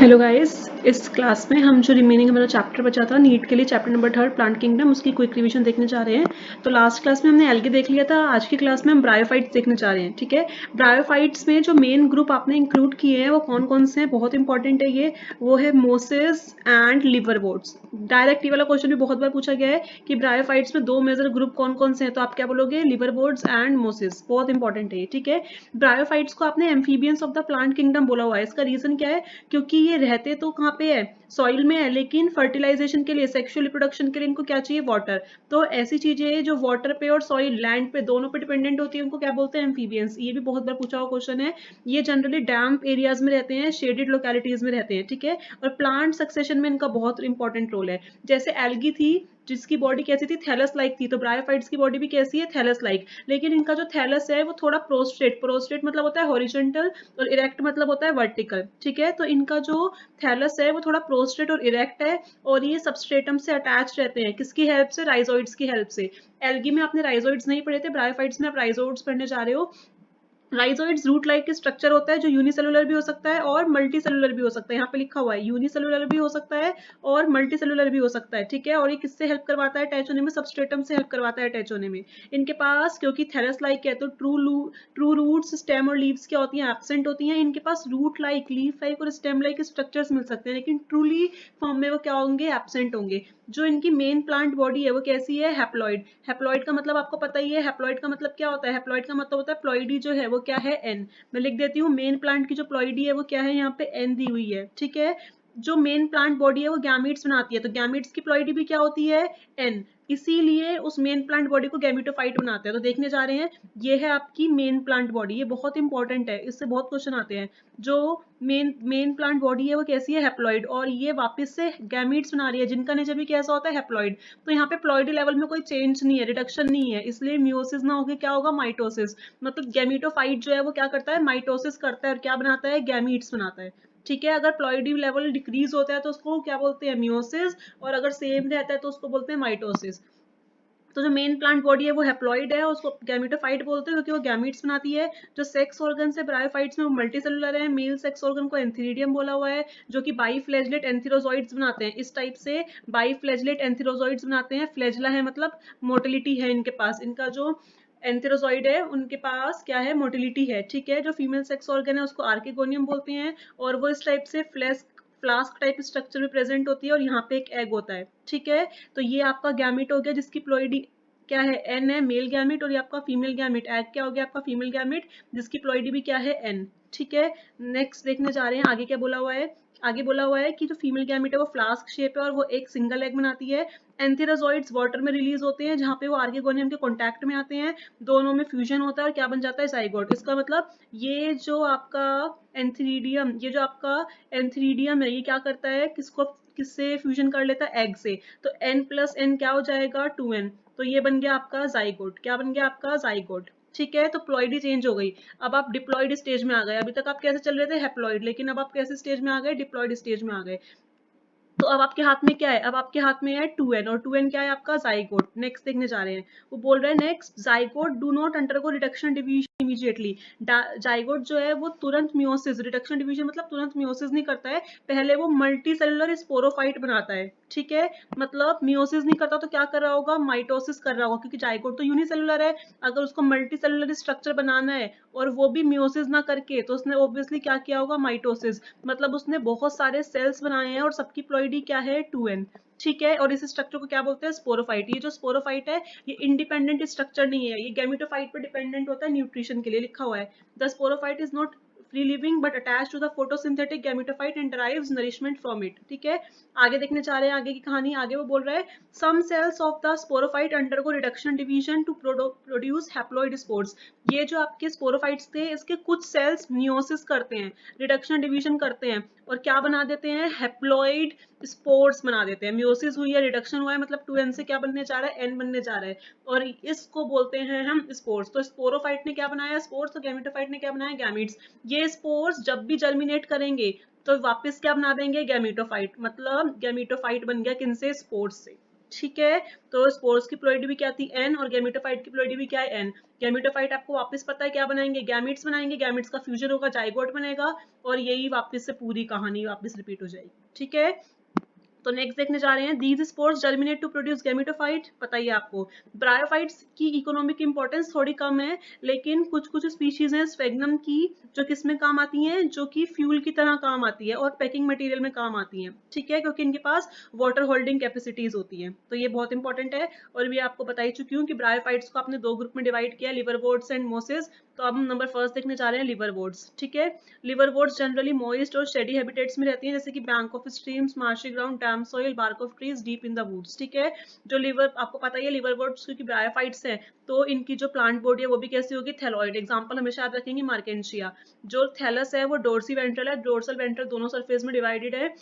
Hello guys. इस class में हम जो रिमेनिंग हमारा चैप्टर बचा था नीट के लिए, चैप्टर नंबर 3 प्लांट किंगडम, उसकी क्विक रिवीजन देखने जा रहे हैं। तो लास्ट क्लास में हमने एल्गे देख लिया था, आज की क्लास में हम ब्रायोफाइट्स देखने जा रहे हैं। ठीक है, ब्रायोफाइट्स में जो मेन ग्रुप आपने इंक्लूड किए हैं वो कौन कौन से हैं, बहुत इंपॉर्टेंट है ये। वो है मोसेस एंड लिवरवोर्ट्स। डायरेक्ट ये वाला क्वेश्चन भी बहुत बार पूछा गया है कि ब्रायोफाइट्स में दो मेजर ग्रुप कौन कौन से हैं, तो आप क्या बोलोगे? लिवरवोर्ट्स एंड मोसेस। बहुत इंपॉर्टेंट है ये। ठीक है, ब्रायोफाइट्स को आपने amphibians of the plant kingdom बोला हुआ है। इसका रीजन क्या है? क्योंकि ये रहते तो कहाँ पे है, सॉइल में है, लेकिन फर्टिलाइजेशन के लिए, सेक्सुअल रिप्रोडक्शन के लिए इनको क्या चाहिए? वाटर। तो ऐसी चीजें जो वाटर पे और सॉइल, लैंड पे, दोनों पे डिपेंडेंट होती है, उनको क्या बोलते हैं? एम्फीबियंस। ये भी बहुत बार पूछा हुआ क्वेश्चन है। ये जनरली डैम्प एरियाज में रहते हैं, शेडेड लोकेलिटीज में रहते हैं। ठीक है, और प्लांट सक्सेशन में इनका बहुत इंपॉर्टेंट रोल है। जैसे एल्गी थी जिसकी बॉडी कैसी थी? थैलस लाइक थी, तो ब्रायोफाइट्स की बॉडी भी कैसी है? Thallus like. लेकिन इनका जो थैलस है वो थोड़ा प्रोस्ट्रेट, प्रोस्ट्रेट मतलब होता है हॉरिजॉन्टल, और इरेक्ट मतलब होता है वर्टिकल। ठीक है, तो इनका जो थैलस है वो थोड़ा प्रोस्ट्रेट और इरेक्ट है, और ये सबस्ट्रेटम से अटैच रहते हैं। किसकी हेल्प से? राइजोइड्स की हेल्प से। एल्गी में आपने राइजोइड्स नहीं पढ़े थे, ब्रायोफाइट्स में आप राइजोइड्स पढ़ने जा रहे हो। राइजोइड्स रूट लाइक स्ट्रक्चर होता है जो यूनिसेलुलर भी हो सकता है और मल्टी सेलुलर भी हो सकता है। यहाँ पे लिखा हुआ है यूनिसेलुलर भी हो सकता है और मल्टी सेलुलर भी हो सकता है। ठीक है, और ये किससे हेल्प करवाता है अटैच होने में? सबस्ट्रेटम से हेल्प करवाता है अटैच होने में। इनके पास क्योंकि थैलस लाइक है तो ट्रू रूट्स, स्टेम और लीव्स क्या होती हैं? एब्सेंट होती हैं। इनके पास रूट लाइक, लीफ लाइक और स्टेम लाइक स्ट्रक्चर्स मिल सकते हैं, लेकिन ट्रूली फॉर्म में वो क्या होंगे? एब्सेंट होंगे। जो इनकी मेन प्लांट बॉडी है वो कैसी है? हैप्लॉइड। हैप्लॉइड का मतलब आपको पता ही है, हैप्लॉइड का मतलब क्या होता है? हैप्लॉइड का मतलब होता है प्लॉइडी जो है वो क्या है? एन। मैं लिख देती हूँ, मेन प्लांट की जो प्लॉइडी है वो क्या है? यहाँ पे एन दी हुई है। ठीक है, जो मेन प्लांट बॉडी है वो गैमीट्स बनाती है, तो गैमीट्स की प्लॉइडी भी क्या होती है? एन। इसीलिए उस मेन प्लांट बॉडी को गैमेटोफाइट बनाते हैं। तो देखने जा रहे हैं, ये है आपकी मेन प्लांट बॉडी। ये बहुत इंपॉर्टेंट है, इससे बहुत क्वेश्चन आते हैं। जो मेन प्लांट बॉडी है वो कैसी है? हैप्लॉइड, और ये वापस से गैमीट्स बना रही है जिनका नेचर भी कैसा होता है? हैप्लॉइड। तो यहाँ पे प्लॉइडी लेवल में कोई चेंज नहीं है, रिडक्शन नहीं है, इसलिए म्यूसिस ना होकर क्या होगा? माइटोसिस। मतलब गैमेटोफाइट जो है वो क्या करता है? माइटोसिस करता है, और क्या बनाता है? गैमीट्स बनाता है। ठीक है, अगर प्लॉइडी लेवल डिक्रीज होता है तो उसको क्या बोलते हैं? म्यूसिस, और अगर सेम रहता है तो उसको बोलते हैं माइटोसिस। तो जो मेन प्लांट बॉडी है वो हैप्लॉइड है, उसको गैमेटोफाइट बोलते हैं क्योंकि वो गैमीट्स बनाती है। जो सेक्स ऑर्गन है ब्रायोफाइट्स में वो मल्टी सेलुलर है। मेल सेक्स ऑर्गन को एंथीरिडियम बोला हुआ है, जो कि बाईफ्लैजलेट एंथीरोजॉइड्स बनाते हैं। इस टाइप से बाईफ्लैजलेट एंथीरोजॉइड्स बनाते हैं। फ्लैजला है मतलब मोटिलिटी है इनके पास। इनका जो एंथेरोजॉइड है उनके पास क्या है? मोटिलिटी है। ठीक है, जो फीमेल सेक्स ऑर्गन है उसको आर्किगोनियम बोलते हैं, और वो इस टाइप से फ्लास्क टाइप स्ट्रक्चर में प्रेजेंट होती है, और यहाँ पे एक एग होता है। ठीक है, तो ये आपका गैमिट हो गया जिसकी प्लॉइडी क्या है? एन है, मेल गैमिट, और ये आपका फीमेल गैमिट। एग क्या हो गया आपका? फीमेल गैमिट, जिसकी प्लॉइडी भी क्या है? एन। ठीक है, नेक्स्ट देखने जा रहे हैं आगे क्या बोला हुआ है। आगे बोला हुआ है कि जो फीमेल गैमिट है वो फ्लास्क शेप है और वो एक सिंगल एग बनाती है। एंथेरोजॉइड्स वाटर में रिलीज होते हैं जहाँ पे वो आर्किगोनियम के कांटेक्ट में आते हैं, दोनों में फ्यूजन होता है और क्या बन जाता है? जाइगोट। इसका मतलब ये जो आपका एंथीरिडियम, ये जो आपका एंथीरिडियम है, ये क्या करता है? किससे फ्यूजन कर लेता है? एग से। तो n प्लस n क्या हो जाएगा? 2n। तो ये बन गया आपका जाइगोट। क्या बन गया आपका? जाइगोट। ठीक है, तो प्लॉइडी चेंज हो गई, अब आप डिप्लॉइड स्टेज में आ गए। अभी तक आप कैसे चल रहे थे? हैप्लॉइड, लेकिन अब आप कैसे स्टेज में आ गए? डिप्लॉइड स्टेज में आ गए। तो अब आपके हाथ में क्या है? अब आपके हाथ में है 2n, और 2n क्या है आपका? जाइगोट। नेक्स्ट देखने जा रहे हैं, वो बोल रहे हैं next, zygote do not undergo reduction division immediately. Zygote जो है वो तुरंत मियोसिस, रिडक्शन डिवीजन मतलब तुरंत मियोसिस नहीं करता है, पहले वो मल्टी सेलुलर स्पोरोफाइट बनाता है। ठीक है, मतलब मियोसिस नहीं करता तो क्या कर रहा होगा? माइटोसिस कर रहा होगा, क्योंकि जाइगोट तो यूनिसेलुलर है। अगर उसको मल्टी सेलुलर स्ट्रक्चर बनाना है और वो भी मियोसिस ना करके, तो उसने ऑब्वियसली क्या किया होगा? माइटोसिस। मतलब उसने बहुत सारे सेल्स बनाए हैं और सबकी प्लॉइडी क्या है? 2n। ठीक है, और इस स्ट्रक्चर को क्या बोलते हैं? स्पोरोफाइट। ये जो स्पोरोफाइट है ये इंडिपेंडेंट स्ट्रक्चर नहीं है, ये गैमेटोफाइट पर डिपेंडेंट होता है न्यूट्रिशन के लिए। लिखा हुआ है, the sporophyte is not free living but attach to the photosynthetic gametophyte and derives nourishment from it. ठीक है, आगे देखने जा रहे हैं आगे की कहानी। आगे वो बोल रहा है, some cells of the sporophyte undergo reduction division to produce haploid spores. ये जो आपके स्पोरोफाइट्स थे इसके कुछ सेल्स मियोसिस करते हैं, रिडक्शन डिवीजन करते हैं, और क्या बना देते हैं? हैप्लॉइड स्पोर्स बना देते हैं। मियोसिस हुई है, रिडक्शन हुआ है, मतलब 2n से क्या बनने जा रहा है? n बनने जा रहा है, और इसको बोलते हैं हम स्पोर्स। तो स्पोरोफाइट ने क्या बनाया? स्पोर्स। तो गैमेटोफाइट ने क्या बनाया? गैमीट्स। ये स्पोर्स जब भी जर्मिनेट करेंगे तो वापस क्या बना देंगे? गैमेटोफाइट। मतलब गैमेटोफाइट बन गया किनसे? स्पोर्स से। ठीक है। तो स्पोर्स की प्लोइडी क्या थी एन, और गैमेटोफाइट की प्लोइडी क्या है एन। गैमेटोफाइट आपको वापस पता है क्या बनाएंगे, गैमेट्स बनाएंगे, गैमेट्स का फ्यूजन होगा, जाइगोट बनेगा, और यही वापस से पूरी कहानी वापस रिपीट हो जाएगी। ठीक है। तो नेक्स्ट देखने जा रहे हैं, these spores germinate to produce gametophyte. बताइए आपको ब्रायोफाइट्स की इकोनॉमिक इंपॉर्टेंस थोड़ी कम है, लेकिन कुछ कुछ स्पीशीज हैं स्फेग्नम की जो किसमें काम आती हैं, जो कि फ्यूल की तरह काम आती है और पैकिंग मटेरियल में काम आती हैं। ठीक है, क्योंकि इनके पास वाटर होल्डिंग कैपेसिटीज होती हैं, तो ये बहुत इंपॉर्टेंट है। और भी आपको बता ही चुकी हूँ कि ब्रायोफाइट्स को आपने दो ग्रुप में डिवाइड किया, लिवरवोर्ट्स एंड मोसेस। तो अब हम नंबर फर्स्ट देखने जा रहे हैं लिवरवोर्ट्स। ठीक है, लिवरवोर्ट्स जनरली मॉइस्ट और शेडी हैबिटेट्स में रहती हैं, जैसे कि bank of streams, marshy ground, damp soil, bark of trees, deep in the woods. ठीक है, जो लिवर आपको पता ही है लिवरवोर्ट्स क्योंकि ब्रायोफाइट्स हैं, तो इनकी जो प्लांट बॉडी है वो भी कैसी होगी, थैलॉइड। एग्जांपल हमेशा याद रखेंगे मार्केंशिया। जो थैलस है वो डोर्सी वेंट्रल है, डोर्सल वेंट्रल दोनों सरफेस में डिवाइडेड है।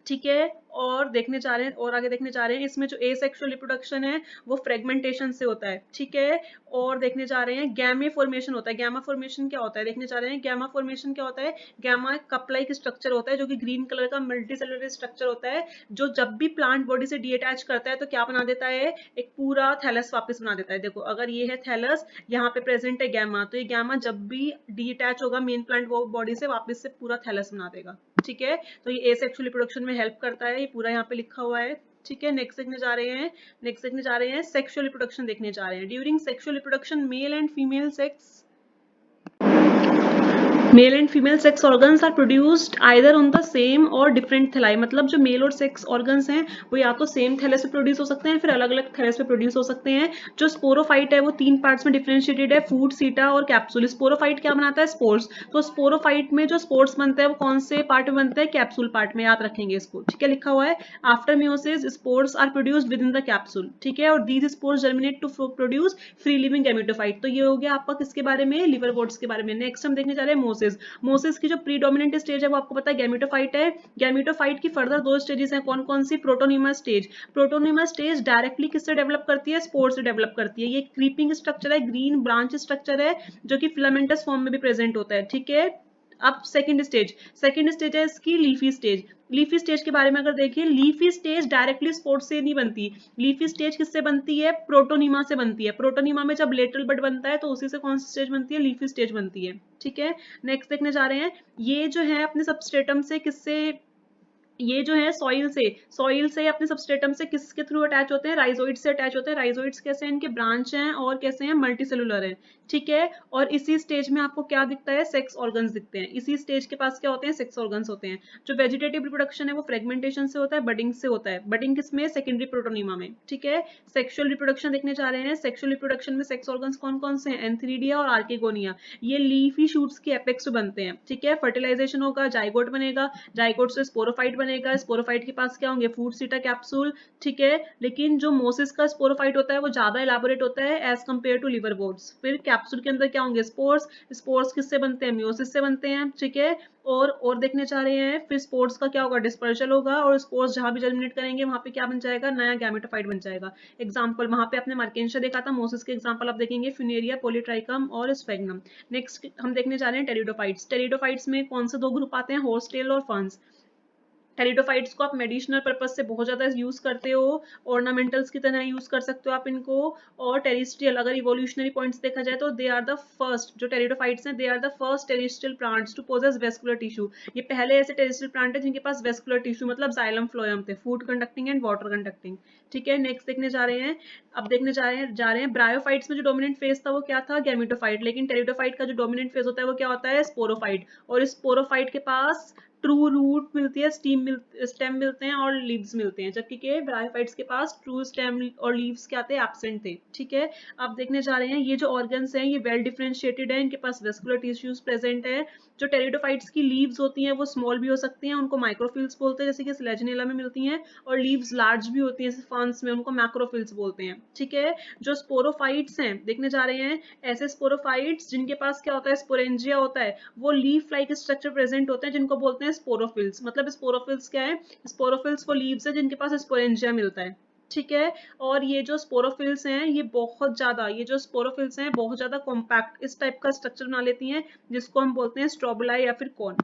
ठीक है, और देखने जा रहे हैं, और आगे देखने जा रहे हैं, इसमें जो एसेक्सुअल रिप्रोडक्शन है वो फ्रेगमेंटेशन से होता है। ठीक है, और देखने जा रहे हैं गैमे फॉर्मेशन होता है। गैमा फॉर्मेशन क्या होता है, देखने जा रहे हैं गैमा फॉर्मेशन क्या होता है। गैमा कप लाइक स्ट्रक्चर होता है जो कि ग्रीन कलर का मल्टीसेलुलर स्ट्रक्चर होता है, जो जब भी प्लांट बॉडी से डीअटैच करता है तो क्या बना देता है, एक पूरा थैलस वापस बना देता है। देखो अगर ये है थैलस, यहाँ पे प्रेजेंट है गैमा, तो ये गैमा जब भी डीअटैच होगा मेन प्लांट बॉडी से, वापस से पूरा थैलस बना देगा। ठीक है, तो ये एसेक्सुअल रिप्रोडक्शन में हेल्प करता है, ये पूरा यहाँ पे लिखा हुआ है। ठीक है, नेक्स्ट देखने जा रहे हैं, नेक्स्ट देखने जा रहे हैं सेक्सुअल रिप्रोडक्शन देखने जा रहे हैं। During sexual reproduction male and female sex male and female sex organs are produced either on the same और डिफरेंट थैलाई। मतलब जो मेल और सेक्स ऑर्गन्स हैं वो या तो सेम थैलेस पे प्रोड्यूस हो सकते हैं, फिर अलग अलग थैलेस पे प्रोड्यूस हो सकते हैं। जो स्पोरोफाइट है वो तीन पार्ट्स में डिफरेंशिएटेड है, फूड, सीटा और कैप्सूल। स्पोरोफाइट क्या बनाता है, स्पोर्स। तो स्पोरोफाइट में जो स्पोर्स बनते हैं वो कौन से पार्ट में बनते हैं, कैप्सूल पार्ट में, याद रखेंगे इसको। ठीक है, लिखा हुआ है after meiosis spores are produced within the capsule. ठीक है, और these spores germinate to produce free living gametophyte. तो ये हो गया आपका किसके बारे में, लिवरवोर्ट्स के बारे में। नेक्स्ट हम देखने जा रहे हैं मोसिस। मोसिस की जो प्रीडोमिनेंट स्टेज है वो आपको पता है गैमेटोफाइट है। गैमेटोफाइट की फर्दर दो स्टेजेस हैं, कौन कौन सी, protonema stage. Protonema stage directly किससे डेवलप करती है, स्पोर से डेवलप करती है। ये क्रीपिंग स्ट्रक्चर है, ग्रीन ब्रांच स्ट्रक्चर है, जो कि फिलामेंटस फॉर्म में भी प्रेजेंट होता है। ठीक है, अब सेकंड स्टेज है इसकी लीफी स्टेज। लीफी स्टेज के बारे में अगर देखिए, लीफी स्टेज डायरेक्टली स्पोर से नहीं बनती। लीफी स्टेज किससे बनती है, प्रोटोनिमा से बनती है। प्रोटोनिमा में जब लेटरल बड बनता है तो उसी से कौन सी स्टेज बनती है, लीफी स्टेज बनती है। ठीक है, नेक्स्ट देखने जा रहे हैं, ये जो है अपने सबस्ट्रेटम से किससे, ये जो है सॉइल से अपने सबस्ट्रेटम से किसके थ्रू अटैच होते हैं, राइजोइड से अटैच होते हैं। राइजोइड्स कैसे हैं, इनके ब्रांच हैं और कैसे हैं, मल्टीसेलुलर हैं। ठीक है, और इसी स्टेज में आपको क्या दिखता है, सेक्स ऑर्गन्स दिखते हैं। इसी स्टेज के पास क्या होते हैं, सेक्स ऑर्गन्स होते हैं। जो वेजिटेटिव रिप्रोडक्शन है वो फ्रेगमेंटेशन से होता है, बडिंग से होता है। बडिंग किसमें, सेकेंडरी प्रोटोनिमा में। ठीक है, सेक्सुअल रिप्रोडक्शन देखने जा रहे हैं। सेक्सुअल रिप्रोडक्शन में सेक्स ऑर्गन्स कौन कौन से हैं, एंथ्रीडिया और आर्किगोनिया। ये लीफी शूट्स के एपेक्स बनते हैं। ठीक है, फर्टिलाइजेशन होगा, जाइगोट बनेगा, जाइगोट से स्पोरोफाइट बनेगा, स्पोरोफाइट के पास क्या होंगे, फूड, सीटा, कैप्सूल। ठीक है, लेकिन जो मोसिस का स्पोरोफाइट होता है वो ज्यादा इलाबोरेट होता है एज कंपेयर टू लिवरवोर्ट्स। फिर कैप्सूल के अंदर क्या होंगे, स्पोर्स। स्पोर्स किससे बनते हैं, मियोसिस से बनते हैं। ठीक है, और देखने जा रहे हैं, फिर स्पोर्स का क्या होगा, डिस्पर्सल होगा, और स्पोर्स जहां भी जर्मिनेट करेंगे वहां पे क्या बन जाएगा, नया गैमेटोफाइट बन जाएगा। एग्जाम्पल वहां पे आपने मार्केंशिया देखा था, मोसिस के एग्जाम्पल आप देखेंगे फ्यूनेरिया, पॉलीट्राइकम और स्फेग्नम। नेक्स्ट हम देखने जा रहे हैं टेरिडोफाइट्स। टेरिडोफाइट्स में कौन से दो ग्रुप आते हैं, होर्सटेल और फंस। टेरिडोफाइट्स को आप मेडिसिनल पर्पज से बहुत ज्यादा यूज करते हो, ऑर्नामेंटल्स की तरह यूज कर सकते हो आप इनको। और टेरिस्ट्रियल, अगर इवोल्यूशनरी पॉइंट्स देखा जाए तो दे आर द फर्स्ट, जो टेरिडोफाइट्स हैं they are the first terrestrial plants to possess vascular tissue. ये पहले ऐसे टेरिस्ट्रियल प्लांट है जिनके पास वेस्कुलर टिश्यू मतलब जाइलम फ्लोएम थे, food conducting and water conducting. ठीक है, नेक्स्ट देखने जा रहे हैं, अब देखने जा रहे हैं ब्रायोफाइट्स में जो डोमिनेंट फेज था वो क्या था, गैमेटोफाइट। लेकिन टेरिडोफाइट का जो डोमिनेंट फेज होता है वो क्या होता है, स्पोरोफाइट। और स्पोरोफाइट के पास ट्रू रूट मिलती है, स्टेम मिलते हैं और लीव्स मिलते हैं, जबकि के ब्रायोफाइट्स के पास ट्रू स्टेम और लीव्स क्या थे, एब्सेंट थे। ठीक है, अब देखने जा रहे हैं, ये जो ऑर्गन्स हैं ये वेल डिफरेंशिएटेड है, इनके पास वेस्कुलर टिश्यूज प्रेजेंट है। जो टेरिडोफाइट्स की लीव्स होती हैं वो स्मॉल भी हो सकती हैं, उनको माइक्रोफिल्स बोलते हैं, जैसे कि स्लेजनेला में मिलती हैं। और लीव्स लार्ज भी होती हैं जैसे फर्न्स में, उनको मैक्रोफिल्स बोलते हैं। ठीक है, जो स्पोरोफाइट्स हैं देखने जा रहे हैं, ऐसे स्पोरोफाइट्स जिनके पास क्या होता है, स्पोरेंजिया होता है, वो लीफ लाइक स्ट्रक्चर प्रेजेंट होते हैं जिनको बोलते हैं स्पोरोफिल्स। मतलब स्पोरोफिल्स क्या है, स्पोरोफिल्स वो लीव्स है जिनके पास स्पोरेंजिया मिलता है। ठीक है, और ये जो स्पोरोफिल्स हैं ये बहुत ज्यादा, ये जो स्पोरोफिल्स हैं बहुत ज्यादा कॉम्पैक्ट इस टाइप का स्ट्रक्चर बना लेती हैं, जिसको हम बोलते हैं स्ट्रोबुलाई या फिर कॉन।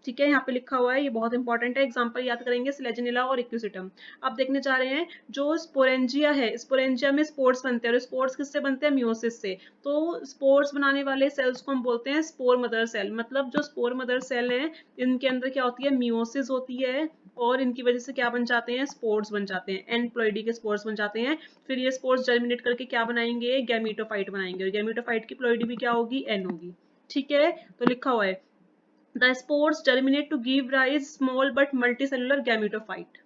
ठीक है, यहाँ पे लिखा हुआ है, ये बहुत इंपॉर्टेंट है। एग्जांपल याद करेंगे स्लेजिनिला और इक्विसिटम। अब देखने जा रहे हैं जो स्पोरेंजिया है, स्पोरेंजिया में स्पोर्स बनते हैं और स्पोर्स किससे बनते हैं, मियोसिस से। तो स्पोर्स बनाने वाले सेल्स को हम बोलते हैं स्पोर मदर सेल। मतलब जो स्पोर मदर सेल है इनके अंदर क्या होती है, मियोसिस होती है और इनकी वजह से क्या बन जाते हैं, स्पोर्स बन जाते हैं, एंड प्लॉइडी के स्पोर्स बन जाते हैं। फिर ये स्पोर्स जर्मिनेट करके क्या बनाएंगे, गैमीटोफाइट बनाएंगे और गैमीटोफाइट की प्लॉइडी भी क्या होगी, एन होगी। ठीक है, तो लिखा हुआ है the spores germinate to give rise small but multicellular gametophyte।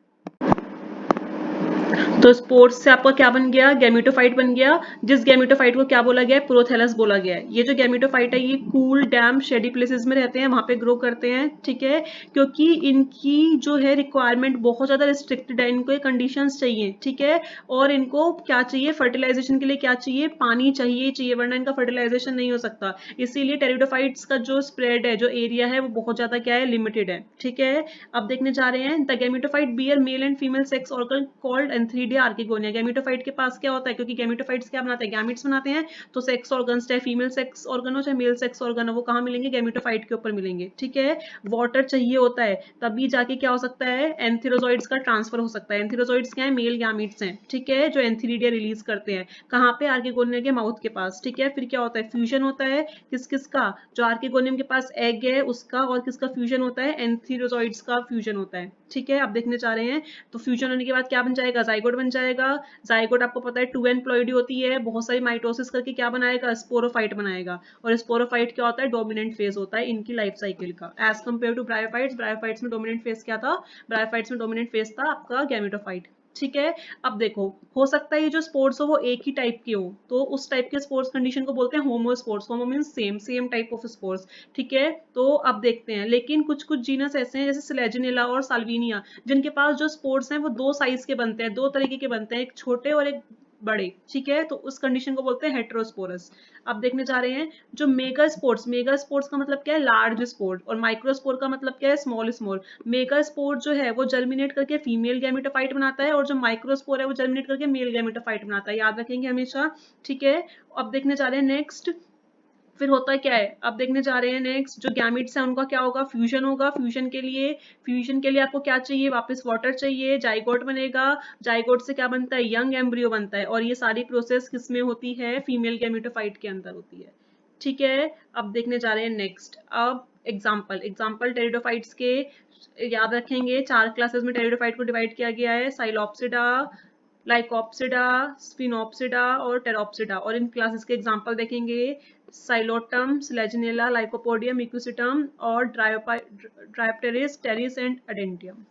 तो स्पोर्स से आपका क्या बन गया, गैमेटोफाइट बन गया, जिस गैमेटोफाइट को क्या बोला गया है, प्रोथैलस बोला गया है। ये जो गैमेटोफाइट है ये कूल डैम शेडी प्लेसेस में रहते हैं, वहां पे ग्रो करते हैं। ठीक है, क्योंकि इनकी जो है रिक्वायरमेंट बहुत ज्यादा रिस्ट्रिक्टेड है, इनको कंडीशंस चाहिए। ठीक है, और इनको क्या चाहिए, फर्टिलाइजेशन के लिए क्या चाहिए, पानी चाहिए, वरना इनका फर्टिलाइजेशन नहीं हो सकता। इसीलिए टेरिडोफाइट्स का जो स्प्रेड है, जो एरिया है, वो बहुत ज्यादा क्या है, लिमिटेड है। ठीक है, अब देखने जा रहे हैं the gametophyte bear male and female sex organ called antheridia archegonia. गैमेटोफाइट के पास क्या होता है, क्योंकि गैमेटोफाइट्स क्या बनाते हैं, गैमेट्स बनाते हैं, तो सेक्स ऑर्गन्स, चाहे फीमेल सेक्स ऑर्गन हो चाहे मेल सेक्स ऑर्गन हो, वो कहाँ मिलेंगे, गैमेटोफाइट के ऊपर मिलेंगे। ठीक है, वाटर चाहिए होता है, तभी जाके क्या हो सकता है, एंथेरोजोइड्स का ट्रांसफर हो सकता है। एंथेरोजोइड्स क्या है, मेल गैमेट्स हैं। ठीक है, जो एंथ्रीडिया रिलीज करते हैं कहाँ पे, आर्किगोनिया के माउथ के पास। ठीक है, फिर क्या होता है, फ्यूजन होता है, किस किस का, जो आर्किगोनियम के पास एग है उसका, और किसका फ्यूजन होता है, एंथेरोजोइड्स का फ्यूजन होता है। ठीक है, आप देखने जा रहे हैं, तो फ्यूजन होने के बाद क्या बन जाएगा, जाइगोट बन जाएगा। जाइगोट आपको पता है 2n प्लॉइडी होती है, बहुत सारी माइटोसिस करके क्या बनाएगा, स्पोरोफाइट बनाएगा। और स्पोरोफाइट क्या होता है, डोमिनेंट फेज होता है इनकी लाइफ साइकिल का, as compare to bryophytes. Bryophytes में डोमिनेंट फेज क्या था, ब्रायोफाइट्स में डोमिनेंट फेज था आपका गैमेटोफाइट। ठीक है, अब देखो, हो सकता है ये जो स्पोर्स हो वो एक ही टाइप के हो, तो उस टाइप के स्पोर्स कंडीशन को बोलते हैं homospores. Homo means same, same type of spores. ठीक है, तो अब देखते हैं, लेकिन कुछ कुछ जीनस ऐसे हैं जैसे स्लेजिनिला और साल्विनिया, जिनके पास जो स्पोर्स हैं वो दो साइज के बनते हैं, दो तरीके के बनते हैं, एक छोटे और एक बड़े। ठीक है, तो उस कंडीशन को बोलते हैं हेटेरोस्पोरस। अब देखने जा रहे हैं जो मेगा स्पोर्स, मेगा स्पोर्स का मतलब क्या है, लार्ज स्पोर, और माइक्रोस्पोर का मतलब क्या है, स्मॉल स्पोर। मेगा स्पोर जो है वो जर्मिनेट करके फीमेल गैमेटोफाइट बनाता है, और जो माइक्रोस्पोर है वो जर्मिनेट करके मेल गैमेटोफाइट बनाता है, याद रखेंगे हमेशा। ठीक है, अब देखने जा रहे हैं नेक्स्ट, फिर होता क्या है, अब देखने जा रहे हैं नेक्स्ट, जो गैमेट्स हैं उनका क्या होगा, फ्यूजन होगा। फ्यूजन के लिए आपको क्या चाहिए, वापस वाटर चाहिए, जाइगोट बनेगा। जाइगोट से क्या बनता है, यंग एम्ब्रियो बनता है, और ये सारी प्रोसेस किसमें होती है, फीमेल गैमेटोफाइट के अंदर होती है। ठीक है, अब देखने जा रहे हैं नेक्स्ट, अब एग्जाम्पल, टेरिडोफाइट्स के याद रखेंगे, 4 क्लासेस में टेरिडोफाइट को डिवाइड किया गया है, साइलोप्सिडा, लाइकोप्सिडा, स्फिनोप्सिडा और टेरोप्सिडा। और इन क्लासेस के एग्जांपल देखेंगे, साइलोटम, स्लेजिनेला, लाइकोपोडियम, इक्विसिटम और ड्रायोप्टेरिस, टेरिस एंड एडेंटियम।